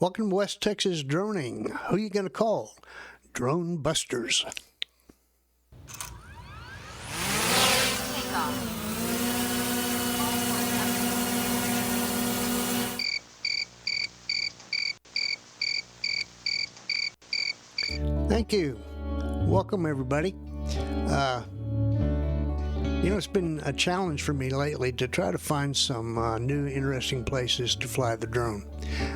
Welcome to West Texas Droning. Who you going to call? Drone Busters. Thank you. Welcome, everybody. It's been a challenge for me lately to try to find some new, interesting places to fly the drone.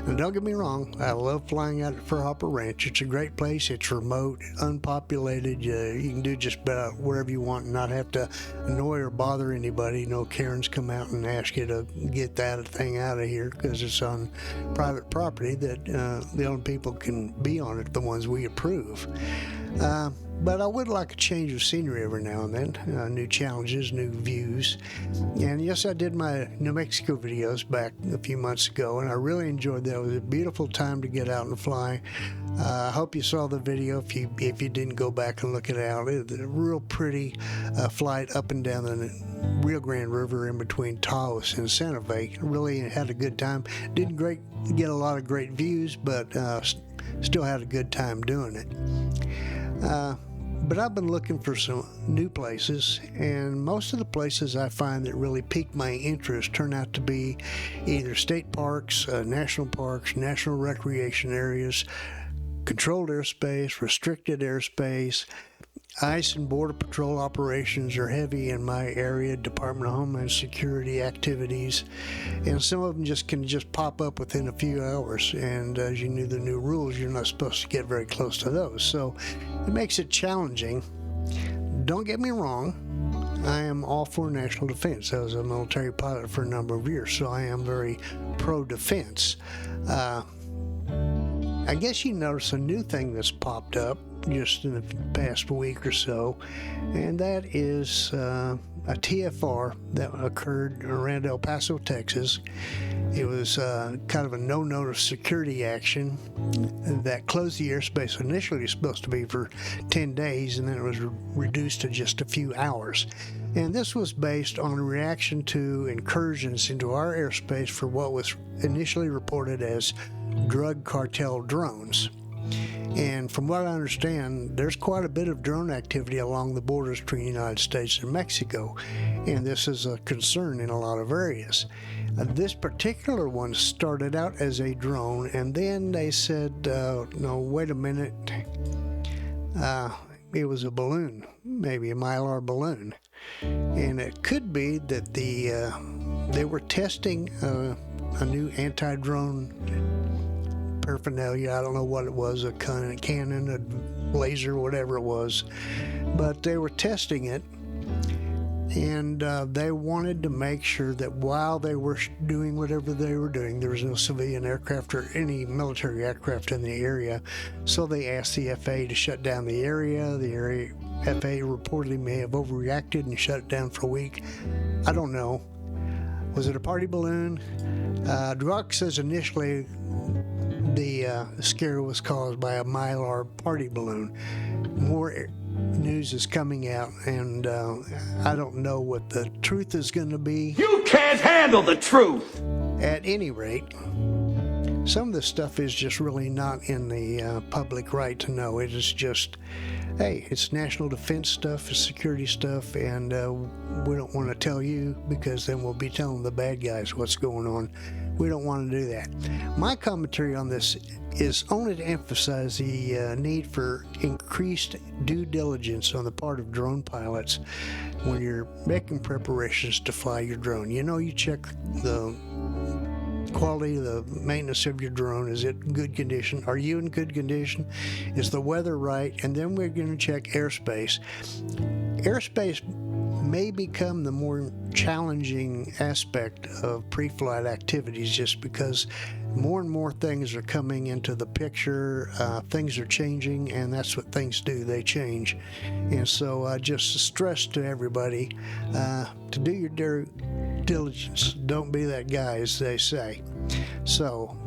And don't get me wrong, I love flying out at Furhopper Ranch. It's a great place. It's remote, unpopulated. You can do just about wherever you want and not have to annoy or bother anybody. No Karens come out and ask you to get that thing out of here because it's on private property that the only people can be on it, the ones we approve. But I would like a change of scenery every now and then, new challenges, new views. And yes, I did my New Mexico videos back a few months ago, and I really enjoyed that. It was a beautiful time to get out and fly. I hope you saw the video. If you didn't, go back and look it out. It was a real pretty flight up and down the Rio Grande River in between Taos and Santa Fe. Really had a good time. Didn't get a lot of great views, but still had a good time doing it. But I've been looking for some new places, and most of the places I find that really pique my interest turn out to be either state parks, national recreation areas, controlled airspace, restricted airspace. ICE and Border Patrol operations are heavy in my area, Department of Homeland Security activities, and some of them can pop up within a few hours, and as you knew the new rules, you're not supposed to get very close to those, so it makes it challenging. Don't get me wrong, I am all for national defense. I was a military pilot for a number of years, so I am very pro-defense. I guess you notice a new thing that's popped up just in the past week or so, and that is a TFR that occurred around El Paso, Texas. It was kind of a no-notice security action that closed the airspace. Initially, it was supposed to be for 10 days, and then it was reduced to just a few hours. And this was based on a reaction to incursions into our airspace for what was initially reported as drug cartel drones. And from what I understand, there's quite a bit of drone activity along the borders between the United States and Mexico, and this is a concern in a lot of areas. This particular one started out as a drone, and then they said, no, wait a minute, it was a balloon, maybe a Mylar balloon. And it could be that they were testing a new anti-drone paraphernalia. I don't know what it was, a cannon, a laser, whatever it was, but they were testing it, and they wanted to make sure that while they were doing whatever they were doing, there was no civilian aircraft or any military aircraft in the area, so they asked the FAA to shut down the area. The FAA reportedly may have overreacted and shut it down for a week. I don't know. Was it a party balloon? Druck says initially the scare was caused by a Mylar party balloon. More news is coming out, and I don't know what the truth is going to be. You can't handle the truth! At any rate, some of this stuff is just really not in the public right to know. It is just, hey, it's national defense stuff, it's security stuff, and we don't want to tell you because then we'll be telling the bad guys what's going on. We don't want to do that. My commentary on this is only to emphasize the need for increased due diligence on the part of drone pilots when you're making preparations to fly your drone. You check the quality of the maintenance of your drone. Is it in good condition? Are you in good condition? Is the weather right? And then we're going to check airspace. Airspace may become the more challenging aspect of pre-flight activities just because more and more things are coming into the picture. Things are changing, and that's what things do. They change. And so just stress to everybody to do your due diligence. Don't be that guy, as they say. So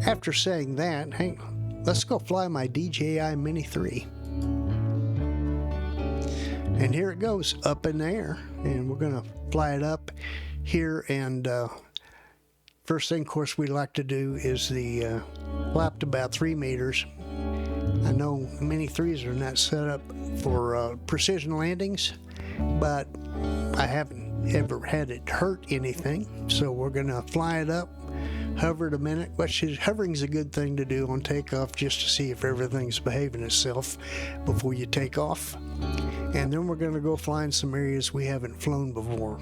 after saying that, hey, let's go fly my DJI Mini 3. And here it goes, up in the air, and we're going to fly it up here and first thing, of course, we like to do is the flap to about 3 meters. I know Mini 3s are not set up for precision landings, but I haven't ever had it hurt anything. So we're going to fly it up, hover it a minute, which is, hovering's a good thing to do on takeoff just to see if everything's behaving itself before you take off. And then we're going to go fly in some areas we haven't flown before.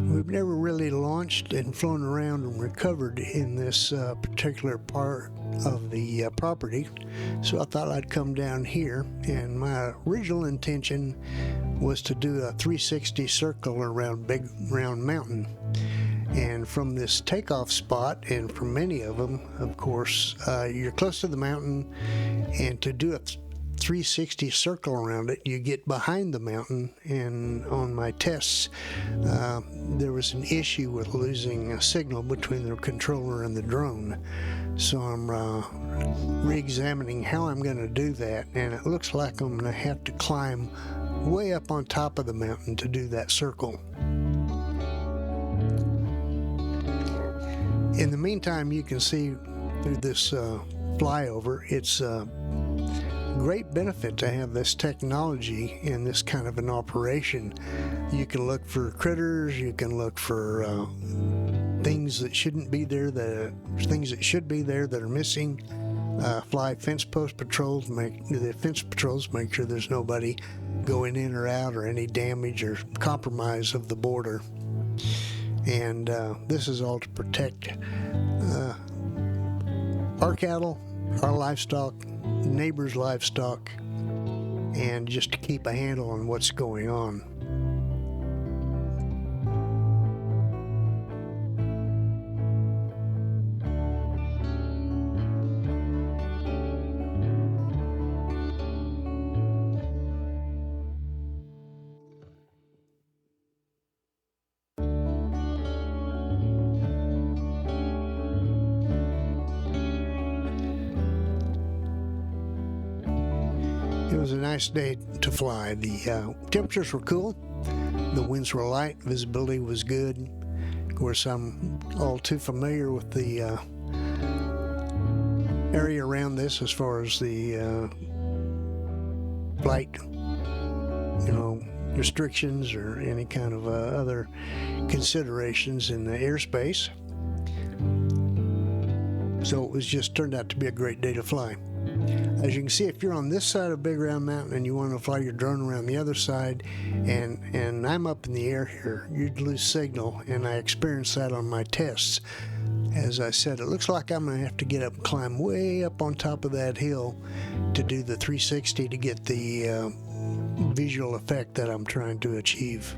We've never really launched and flown around and recovered in this particular part of the property, so I thought I'd come down here, and my original intention was to do a 360 circle around Big Round Mountain. And from this takeoff spot, and from many of them, of course, you're close to the mountain, and to do a 360 circle around it, you get behind the mountain. And on my tests, there was an issue with losing a signal between the controller and the drone. So I'm re-examining how I'm going to do that, and it looks like I'm going to have to climb way up on top of the mountain to do that circle. In the meantime, you can see through this flyover, it's great benefit to have this technology in this kind of an operation. You can look for critters, you can look for things that shouldn't be there, things that should be there that are missing. Fly fence post patrols, make sure there's nobody going in or out, or any damage or compromise of the border. And this is all to protect our cattle, our livestock, neighbors' livestock, and just to keep a handle on what's going on. It was a nice day to fly. The temperatures were cool, the winds were light, visibility was good. Of course, I'm all too familiar with the area around this as far as the flight, restrictions or any kind of other considerations in the airspace. So it was just turned out to be a great day to fly. As you can see, if you're on this side of Big Round Mountain and you want to fly your drone around the other side, and I'm up in the air here, you'd lose signal, and I experienced that on my tests. As I said, it looks like I'm going to have to get up and climb way up on top of that hill to do the 360 to get the visual effect that I'm trying to achieve.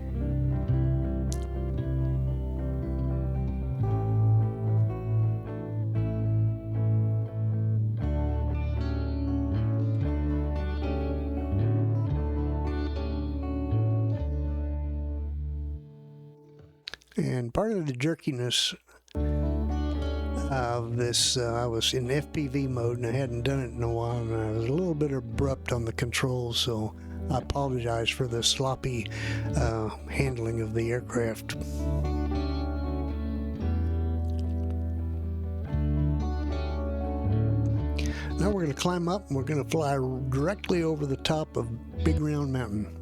And part of the jerkiness of this, I was in FPV mode and I hadn't done it in a while, and I was a little bit abrupt on the controls, so I apologize for the sloppy handling of the aircraft. Now we're going to climb up and we're going to fly directly over the top of Big Round Mountain.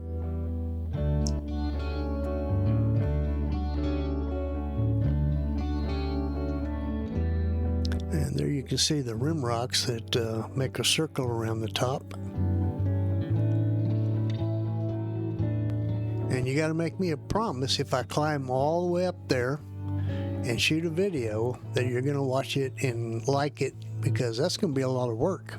And there you can see the rim rocks that make a circle around the top. And you got to make me a promise, if I climb all the way up there and shoot a video, that you're going to watch it and like it, because that's going to be a lot of work.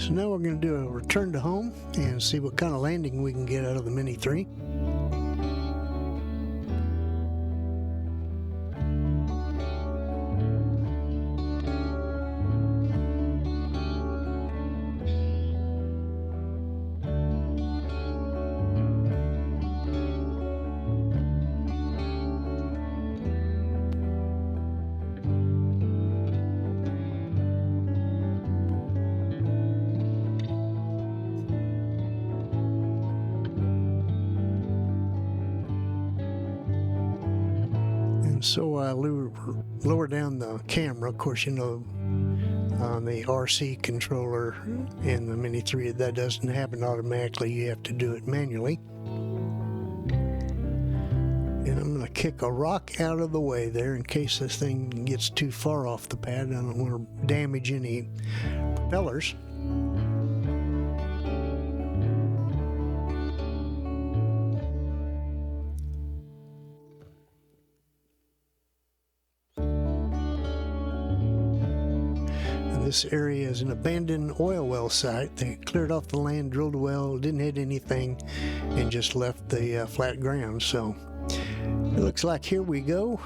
So now we're going to do a return to home and see what kind of landing we can get out of the Mini 3. So I lower down the camera. Of course, you know, on the RC controller in the Mini 3, that doesn't happen automatically. You have to do it manually. And I'm going to kick a rock out of the way there in case this thing gets too far off the pad. I don't want to damage any propellers. This area is an abandoned oil well site. They cleared off the land, drilled a well, didn't hit anything, and just left the flat ground. So it looks like here we go.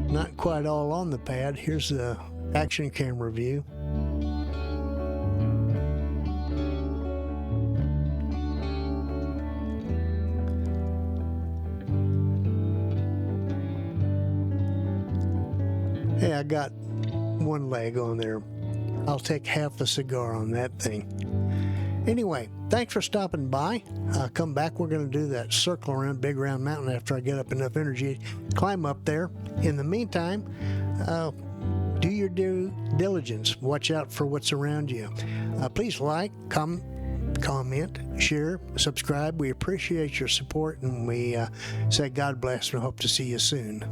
Not quite all on the pad. Here's the action camera view. Hey, I got one leg on there. I'll take half a cigar on that thing. Anyway, thanks for stopping by. Come back. We're going to do that circle around Big Round Mountain after I get up enough energy to climb up there. In the meantime, do your due diligence. Watch out for what's around you. Please like, comment, share, subscribe. We appreciate your support, and we say God bless and hope to see you soon.